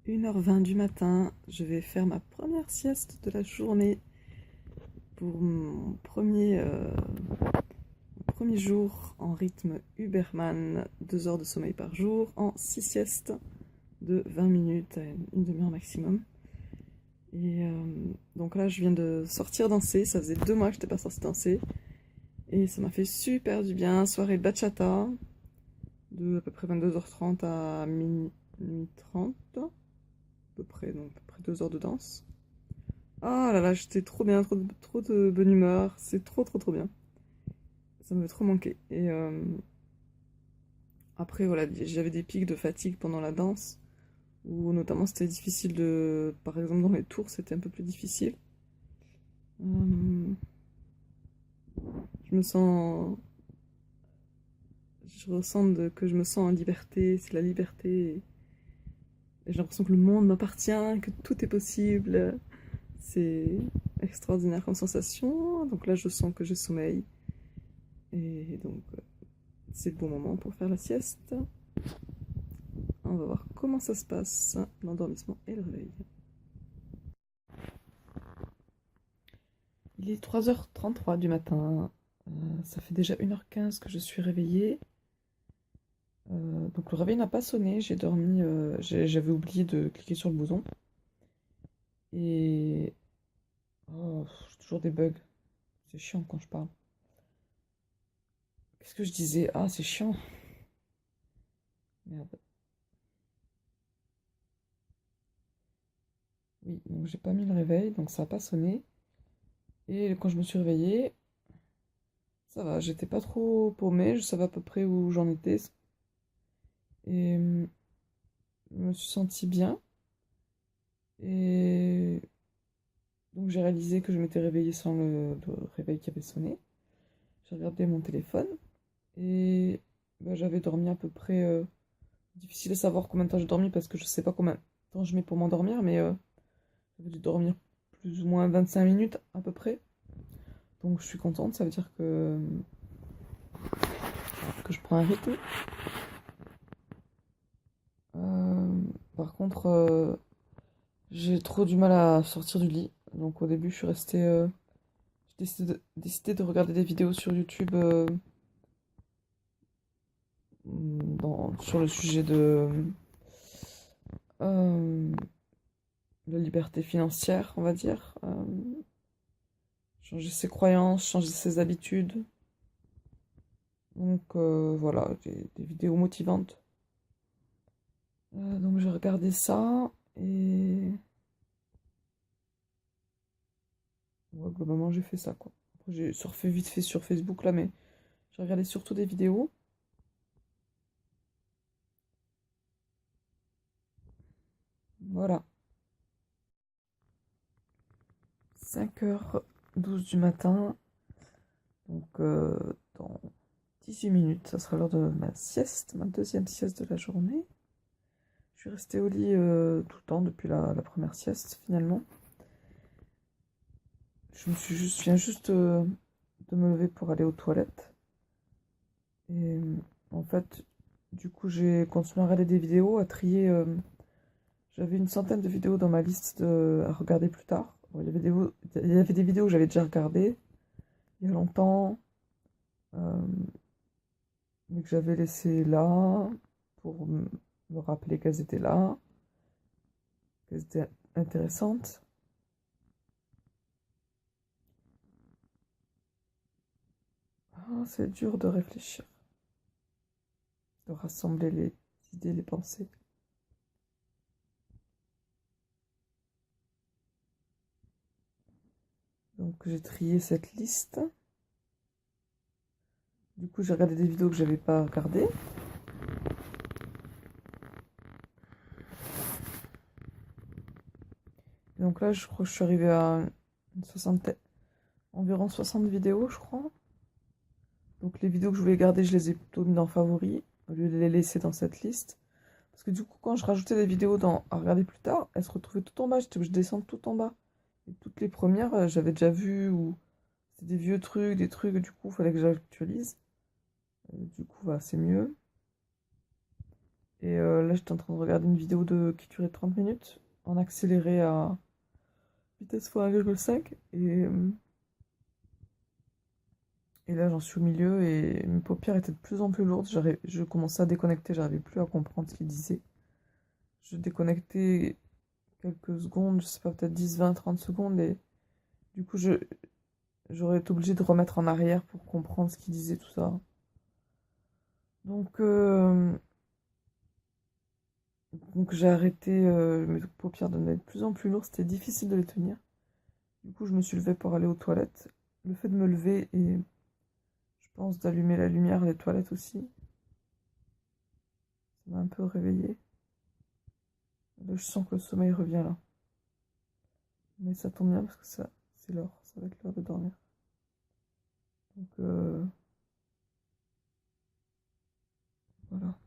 1h20 du matin, je vais faire ma première sieste de la journée pour mon premier jour en rythme Huberman, 2 heures de sommeil par jour, en 6 siestes de 20 minutes à une demi-heure maximum. Et donc là, je viens de sortir danser, ça faisait 2 mois que je n'étais pas sortie danser, et ça m'a fait super du bien. Soirée bachata, de à peu près 22h30 à minuit 30, à peu près, donc à peu près 2 heures de danse. Ah là là, j'étais trop bien, trop de bonne humeur, c'est trop bien. Ça m'avait trop manqué. Et après, voilà, j'avais des pics de fatigue pendant la danse, où notamment c'était difficile de... Par exemple, dans les tours, c'était un peu plus difficile. Euh, je me sens... Je ressens que je me sens en liberté, c'est la liberté. Et j'ai l'impression que le monde m'appartient, que tout est possible. C'est extraordinaire comme sensation. Donc là, je sens que j'ai sommeil. Et donc, c'est le bon moment pour faire la sieste. On va voir comment ça se passe, l'endormissement et le réveil. Il est 3h33 du matin. Ça fait déjà 1h15 que je suis réveillée. Donc le réveil n'a pas sonné. J'ai dormi. J'avais oublié de cliquer sur le bouton. Et. Oh, j'ai toujours des bugs. C'est chiant quand je parle. Qu'est-ce que je disais? Ah, c'est chiant. Merde. Oui, donc j'ai pas mis le réveil, donc ça n'a pas sonné. Et quand je me suis réveillée, ça va, j'étais pas trop paumée, je savais à peu près où j'en étais. Et je me suis sentie bien. Et donc j'ai réalisé que je m'étais réveillée sans le réveil qui avait sonné. J'ai regardé mon téléphone et bah, j'avais dormi à peu près. Difficile à savoir combien de temps j'ai dormi parce que je sais pas combien de temps je mets pour m'endormir, mais j'avais dû dormir plus ou moins 25 minutes à peu près. Donc je suis contente, ça veut dire que je prends un rythme. Euh, Par contre, j'ai trop du mal à sortir du lit. Donc au début, je suis restée. J'ai décidé de regarder des vidéos sur YouTube sur le sujet de euh, la liberté financière, on va dire. Changer ses croyances, changer ses habitudes. Donc voilà, des vidéos motivantes. Donc j'ai regardé ça et ouais, globalement j'ai fait ça quoi. Après, j'ai surfé vite fait sur Facebook là, mais j'ai regardé surtout des vidéos. Voilà. 5h12 du matin. Donc dans 18 minutes, ça sera l'heure de ma sieste, ma deuxième sieste de la journée. Je suis restée au lit tout le temps depuis la première sieste finalement. Je viens juste de me lever pour aller aux toilettes. Et en fait, du coup, j'ai continué à regarder des vidéos, à trier. J'avais une centaine de vidéos dans ma liste à regarder plus tard. Bon, il y avait des vidéos que j'avais déjà regardées il y a longtemps, euh, mais que j'avais laissées là pour me rappeler qu'elles étaient là, qu'elles étaient intéressantes. Ah, c'est dur de réfléchir, de rassembler les idées, les pensées. Donc j'ai trié cette liste. Du coup, j'ai regardé des vidéos que j'avais pas regardées. Donc là, je crois que je suis arrivée à une soixantaine, environ 60 vidéos, je crois. Donc les vidéos que je voulais garder, je les ai plutôt mis dans favoris, au lieu de les laisser dans cette liste. Parce que du coup, quand je rajoutais des vidéos à regarder plus tard, elles se retrouvaient tout en bas, j'étais obligée de descendre tout en bas. Et toutes les premières, j'avais déjà vu, ou c'était des vieux trucs, des trucs, du coup, il fallait que j'actualise. Du coup, voilà, c'est mieux. Et là, j'étais en train de regarder une vidéo qui durait 30 minutes, en accéléré à vitesse x 1,5. Et là, j'en suis au milieu et mes paupières étaient de plus en plus lourdes. Je commençais à déconnecter, j'arrivais plus à comprendre ce qu'il disait. Je déconnectais quelques secondes, je sais pas, peut-être 10, 20, 30 secondes. Et du coup, j'aurais été obligée de remettre en arrière pour comprendre ce qu'il disait, tout ça. Donc j'ai arrêté, mes paupières devenaient de plus en plus lourdes, c'était difficile de les tenir. Du coup, je me suis levée pour aller aux toilettes. Le fait de me lever et je pense d'allumer la lumière des toilettes aussi, ça m'a un peu réveillée. Là, je sens que le sommeil revient là. Mais ça tombe bien parce que c'est l'heure, ça va être l'heure de dormir. Donc voilà.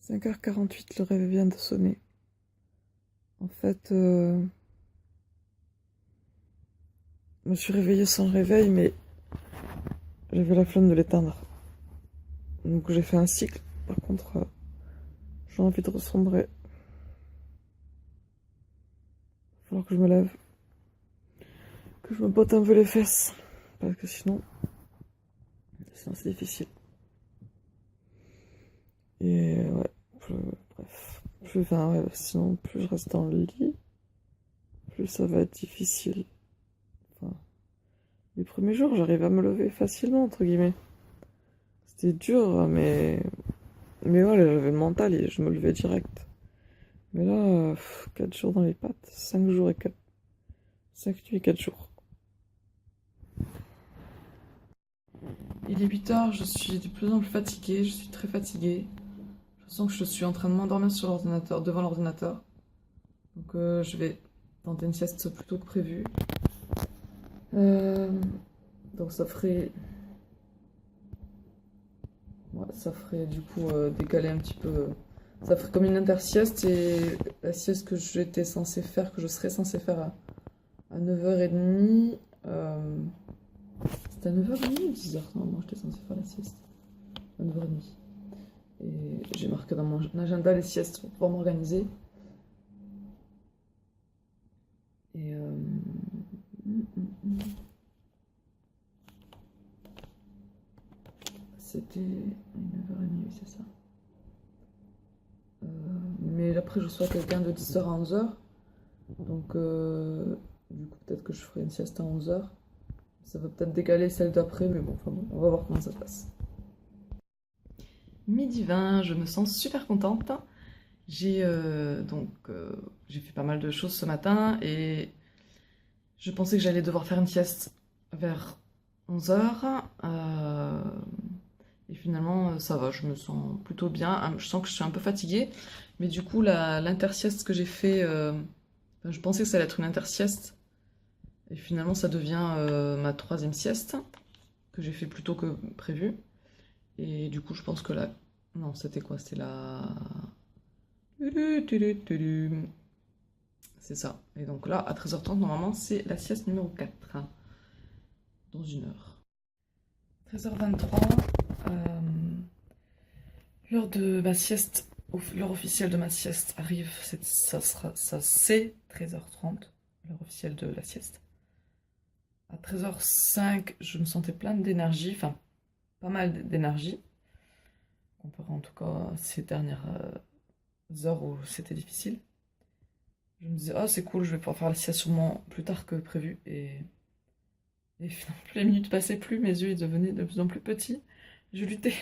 5h48, le réveil vient de sonner. En fait, je me suis réveillée sans réveil, mais j'avais la flemme de l'éteindre. Donc j'ai fait un cycle. Par contre, j'ai envie de ressombrer. Il va falloir que je me lève. Que je me botte un peu les fesses. Parce que sinon c'est difficile. Et ouais, bref. Sinon, plus je reste dans le lit, plus ça va être difficile. Enfin, les premiers jours, j'arrive à me lever facilement, entre guillemets. C'était dur, mais voilà, j'avais le mental et je me levais direct. Mais là, 4 jours dans les pattes, 5 jours et 5 nuits et 4 jours. Il est 8h, je suis de plus en plus fatiguée, je suis très fatiguée. Je sens que je suis en train de m'endormir sur l'ordinateur, devant l'ordinateur. Donc je vais tenter une sieste plus tôt que prévu. Donc ça ferait... Ouais, ça ferait du coup décaler un petit peu... Ça ferait comme une intersieste et la sieste que j'étais censée faire, que je serais censée faire à 9h30... C'était à 9h30 ou 10h? Non, moi j'étais censée faire la sieste. À 9h30. Et j'ai marqué dans mon agenda les siestes pour pouvoir m'organiser. Et c'était 9h30, c'est ça. Mais après, je reçois quelqu'un de 10h à 11h. Donc, du coup, peut-être que je ferai une sieste à 11h. Ça va peut-être décaler celle d'après, mais bon, enfin bon, on va voir comment ça se passe. Midi 20, je me sens super contente. J'ai fait pas mal de choses ce matin et je pensais que j'allais devoir faire une sieste vers 11h. Et finalement, ça va, je me sens plutôt bien. Je sens que je suis un peu fatiguée, mais du coup, l'intersieste que j'ai fait, je pensais que ça allait être une intersieste. Et finalement, ça devient ma 3e sieste, que j'ai fait plus tôt que prévu. Et du coup, je pense que là... Non, c'était quoi? C'était la... C'est ça. Et donc là, à 13h30, normalement, c'est la sieste numéro 4. Dans 1 heure. 13h23. L'heure de ma sieste, l'heure officielle de ma sieste arrive. C'est 13h30, l'heure officielle de la sieste. À 13h05, je me sentais pleine d'énergie, enfin, pas mal d'énergie. Comparé en tout cas à ces dernières heures où c'était difficile. Je me disais, oh c'est cool, je vais pouvoir faire la sieste sûrement plus tard que prévu. Et finalement, plus les minutes passaient, plus mes yeux devenaient de plus en plus petits. Je luttais.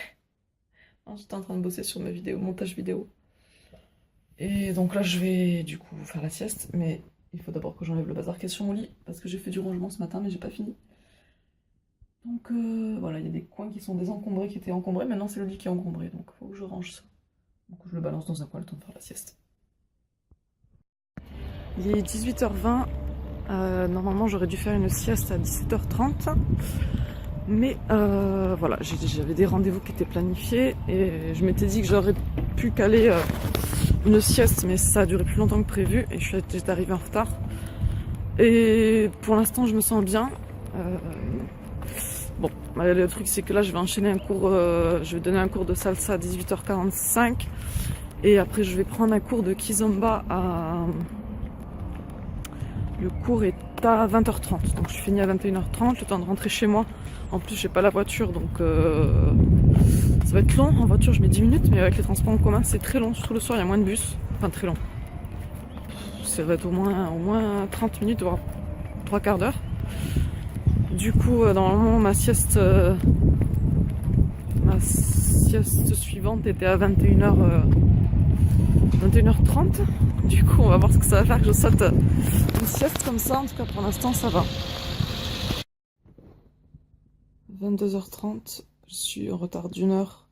J'étais en train de bosser sur ma vidéo, montage vidéo. Et donc là, je vais du coup faire la sieste, mais il faut d'abord que j'enlève le bazar qui est sur mon lit, parce que j'ai fait du rangement ce matin, mais j'ai pas fini. Donc voilà, il y a des coins qui sont désencombrés, qui étaient encombrés. Maintenant, c'est le lit qui est encombré, donc il faut que je range ça. Donc je le balance dans un coin le temps de faire la sieste. Il est 18h20. Normalement, j'aurais dû faire une sieste à 17h30. Mais voilà, j'avais des rendez-vous qui étaient planifiés. Et je m'étais dit que j'aurais pu caler une sieste, mais ça a duré plus longtemps que prévu. Et j'étais arrivée en retard. Et pour l'instant, je me sens bien. Bon, le truc c'est que là je vais enchaîner un cours, je vais donner un cours de salsa à 18h45 et après je vais prendre un cours de kizomba à... Le cours est à 20h30, donc je finis à 21h30, le temps de rentrer chez moi. En plus j'ai pas la voiture donc ça va être long. En voiture je mets 10 minutes mais avec les transports en commun c'est très long, surtout le soir il y a moins de bus. Enfin très long. Ça va être au moins 30 minutes voire 3 quarts d'heure. Du coup, normalement, ma sieste suivante était à 21h30. Du coup, on va voir ce que ça va faire que je saute une sieste comme ça. En tout cas, pour l'instant, ça va. 22h30, je suis en retard d'une heure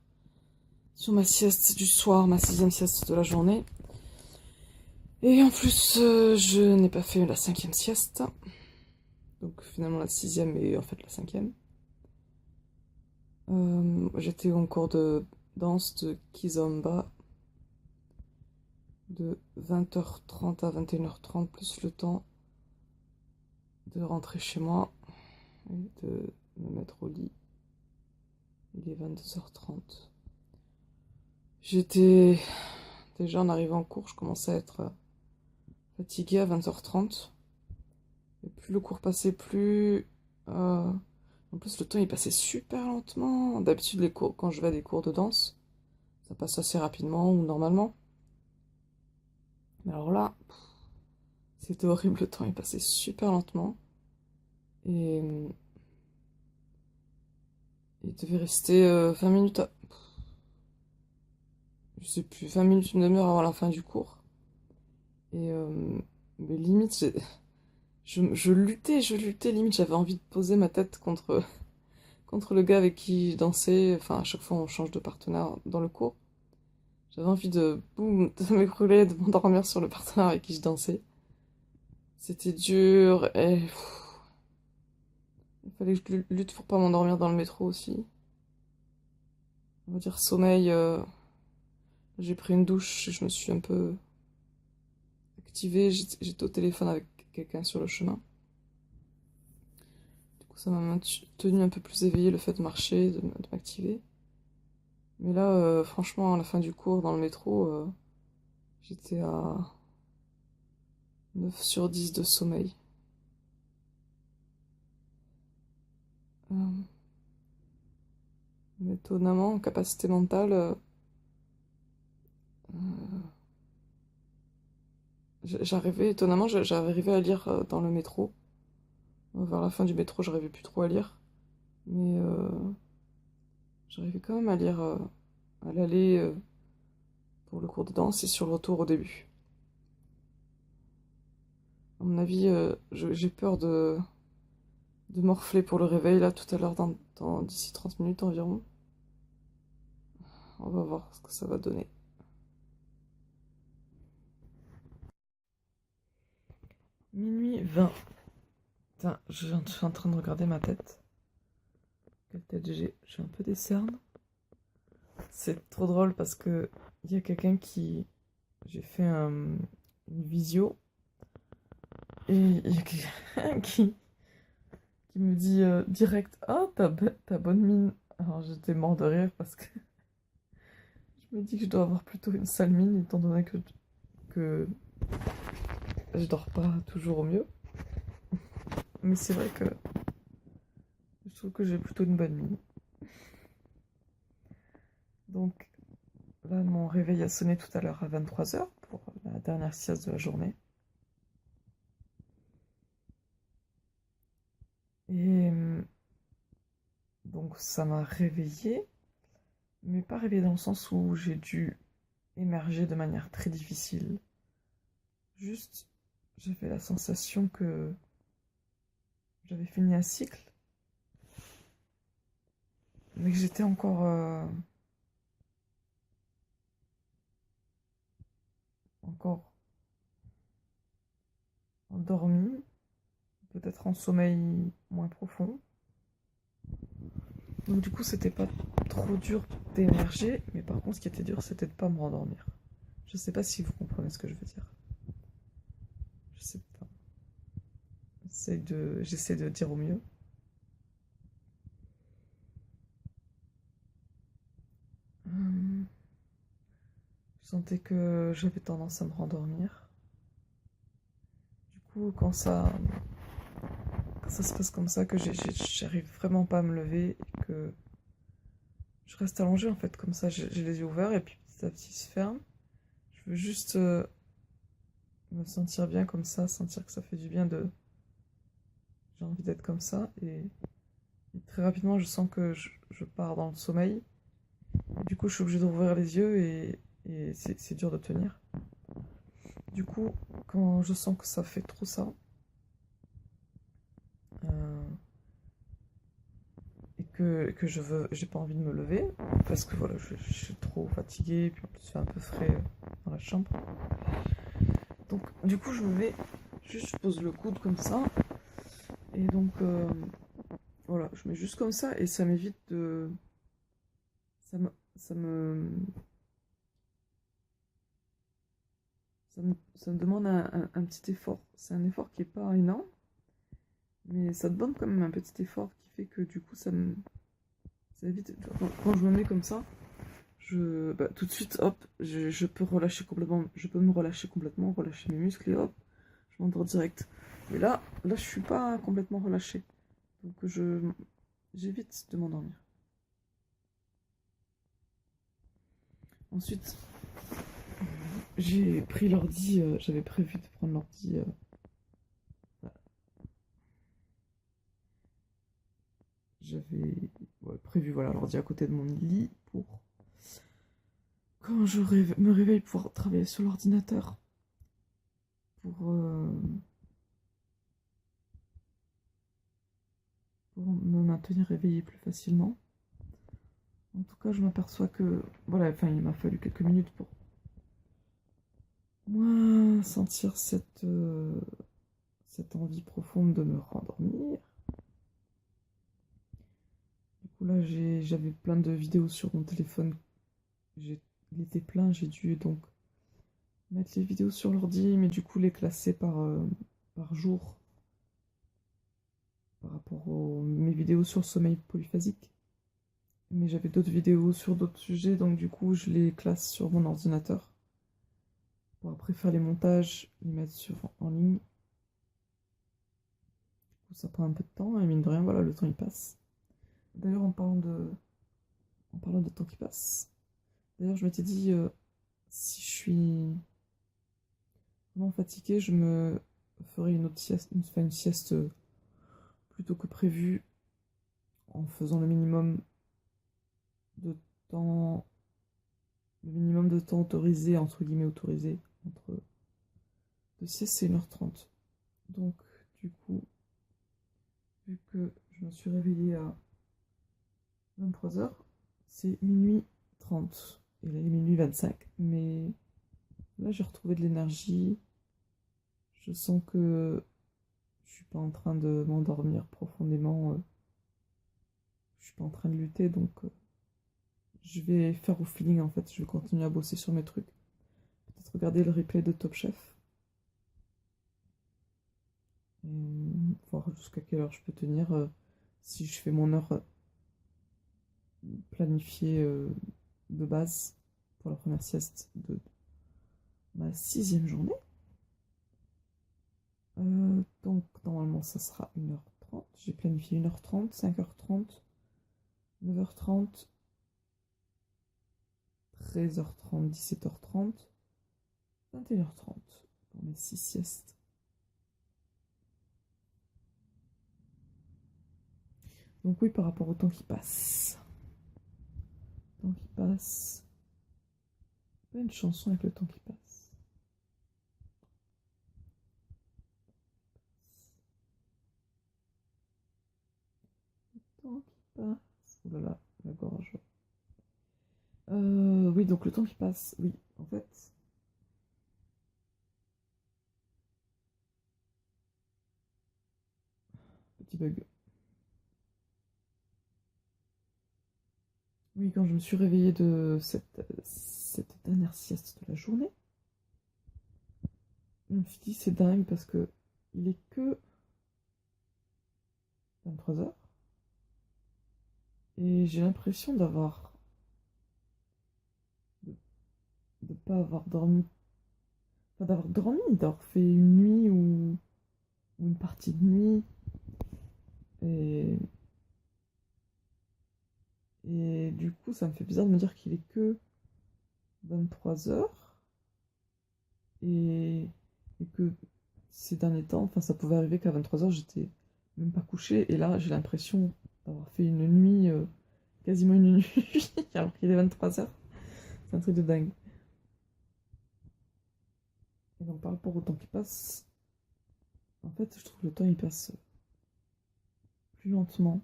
sur ma sieste du soir, ma 6e sieste de la journée. Et en plus, je n'ai pas fait la 5e sieste. Donc finalement la 6e et en fait la 5e. J'étais en cours de danse de kizomba de 20h30 à 21h30 plus le temps de rentrer chez moi et de me mettre au lit. Il est 22h30. J'étais déjà en arrivant en cours, je commençais à être fatiguée à 20h30. Et plus le cours passait, plus... En plus, le temps il passait super lentement. D'habitude, les cours, quand je vais à des cours de danse, ça passe assez rapidement ou normalement. Mais alors là, c'était horrible, le temps il passait super lentement. Et il devait rester 20 minutes je sais plus, 20 minutes, une demi-heure avant la fin du cours. Et mais limite, je luttais, limite j'avais envie de poser ma tête contre le gars avec qui je dansais. Enfin, à chaque fois on change de partenaire dans le cours. J'avais envie de, boum, de m'écrouler, de m'endormir sur le partenaire avec qui je dansais. C'était dur et il fallait que je lutte pour pas m'endormir dans le métro aussi. On va dire sommeil. J'ai pris une douche, je me suis un peu activée. J'étais au téléphone avec quelqu'un sur le chemin. Du coup, ça m'a tenu un peu plus éveillée le fait de marcher, de m'activer. Mais là, franchement, à la fin du cours, dans le métro, j'étais à 9 sur 10 de sommeil. Mais étonnamment, en capacité mentale, j'arrivais à lire dans le métro. Vers la fin du métro, j'arrivais plus trop à lire. Mais j'arrivais quand même à lire à l'aller pour le cours de danse et sur le retour au début. À mon avis, j'ai peur de morfler pour le réveil, là, tout à l'heure, d'ici 30 minutes environ. On va voir ce que ça va donner. Minuit 20. Putain, je suis en train de regarder ma tête. Quelle tête j'ai? J'ai un peu des cernes. C'est trop drôle parce que il y a quelqu'un qui... J'ai fait une visio. Et il y a quelqu'un qui me dit direct, «Ah, t'as bonne mine.» Alors j'étais mort de rire parce que je me dis que je dois avoir plutôt une sale mine étant donné que je dors pas toujours au mieux. Mais c'est vrai que je trouve que j'ai plutôt une bonne mine. Donc là, mon réveil a sonné tout à l'heure à 23h pour la dernière sieste de la journée. Et donc ça m'a réveillée, mais pas réveillée dans le sens où j'ai dû émerger de manière très difficile. Juste, j'avais la sensation que j'avais fini un cycle, mais que j'étais encore endormie, peut-être en sommeil moins profond. Donc du coup, c'était pas trop dur d'émerger, mais par contre, ce qui était dur, c'était de pas me rendormir. Je sais pas si vous comprenez ce que je veux dire. Je sais pas. J'essaie de dire au mieux. Je sentais que j'avais tendance à me rendormir. Du coup, quand ça se passe comme ça, que j'arrive vraiment pas à me lever et que je reste allongée en fait, comme ça, j'ai les yeux ouverts et puis petit à petit ils se ferment. Je veux juste me sentir bien comme ça, sentir que ça fait du bien de... J'ai envie d'être comme ça et très rapidement je sens que je pars dans le sommeil. Du coup, je suis obligée d'ouvrir les yeux et c'est dur de tenir. Du coup, quand je sens que ça fait trop ça, euh, et que j'ai pas envie de me lever, parce que voilà, je suis trop fatiguée, puis en plus il fait un peu frais dans la chambre. Donc, du coup, je me vais, juste je pose le coude comme ça, et donc, voilà, je mets juste comme ça, et ça m'évite de... Ça me, ça me, ça me demande un petit effort. C'est un effort qui est pas énorme, mais ça demande quand même un petit effort qui fait que du coup, ça évite... Quand je me mets comme ça, tout de suite, hop, je peux relâcher complètement, je peux me relâcher complètement, relâcher mes muscles et hop, je m'endors direct. Mais là, je suis pas complètement relâchée. Donc j'évite de m'endormir. Ensuite, j'ai pris l'ordi, j'avais prévu de prendre l'ordi. Voilà. J'avais prévu voilà, l'ordi à côté de mon lit pour quand me réveille pouvoir travailler sur l'ordinateur pour, pour me maintenir réveillée plus facilement. En tout cas, je m'aperçois que voilà, enfin, il m'a fallu quelques minutes pour moi sentir cette envie profonde de me rendormir. Du coup, là, j'avais plein de vidéos sur mon téléphone. Il était plein, j'ai dû donc mettre les vidéos sur l'ordi, mais du coup, les classer par jour par rapport aux mes vidéos sur le sommeil polyphasique. Mais j'avais d'autres vidéos sur d'autres sujets, donc du coup, je les classe sur mon ordinateur pour après faire les montages, les mettre en ligne. Ça prend un peu de temps, et mine de rien, voilà, le temps il passe. D'ailleurs, en parlant de temps qui passe, d'ailleurs, je m'étais dit, si je suis vraiment fatiguée, je me ferai une autre sieste, une sieste plutôt que prévu, en faisant de temps, le minimum de temps autorisé, entre guillemets autorisé, entre de sieste et 1h30. Donc, du coup, vu que je me suis réveillée à 23h, c'est minuit 30. Et là, il est minuit 25. Mais là, j'ai retrouvé de l'énergie. Je sens que je suis pas en train de m'endormir profondément. Je suis pas en train de lutter, donc je vais faire au feeling en fait. Je vais continuer à bosser sur mes trucs. Peut-être regarder le replay de Top Chef. Et voir jusqu'à quelle heure je peux tenir. Si je fais mon heure planifiée de base pour la première sieste de ma 6e journée. Donc normalement ça sera 1h30. J'ai planifié 1h30, 5h30, 9h30, 13h30, 17h30, 21h30 pour mes 6 siestes. Donc oui, par rapport au temps qui passe. Le temps qui passe. Pas une chanson avec le temps qui passe. Le temps qui passe. Oh là là, la gorge. Oui, donc le temps qui passe. Oui, en fait. Petit bug. Oui, quand je me suis réveillée de cette dernière sieste de la journée, je me suis dit c'est dingue parce que il est que 23h et j'ai l'impression d'avoir pas avoir dormi, pas d'avoir dormi, d'avoir fait une nuit ou une partie de nuit. Et, et du coup, ça me fait bizarre de me dire qu'il est que 23 heures et que ces derniers temps, enfin ça pouvait arriver qu'à 23 heures j'étais même pas couchée et là j'ai l'impression d'avoir fait une nuit, quasiment une nuit, alors qu'il est 23 heures. C'est un truc de dingue. Et donc par rapport au temps qui passe, en fait je trouve que le temps il passe plus lentement.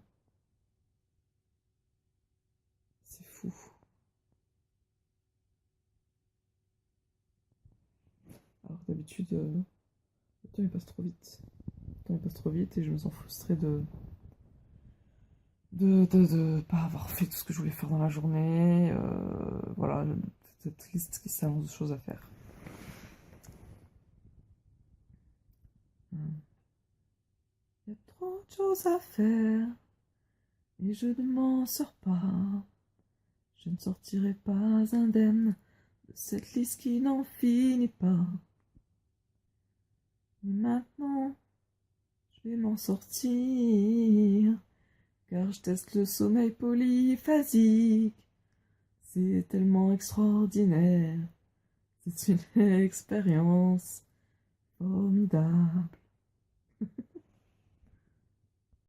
C'est fou. Alors que d'habitude, le temps il passe trop vite. Le temps il passe trop vite et je me sens frustrée de pas avoir fait tout ce que je voulais faire dans la journée. Voilà, cette liste qui s'annonce de choses à faire. Il y a trop de choses à faire et je ne m'en sors pas. Je ne sortirai pas indemne de cette liste qui n'en finit pas. Mais maintenant, je vais m'en sortir, car je teste le sommeil polyphasique. C'est tellement extraordinaire. C'est une expérience formidable.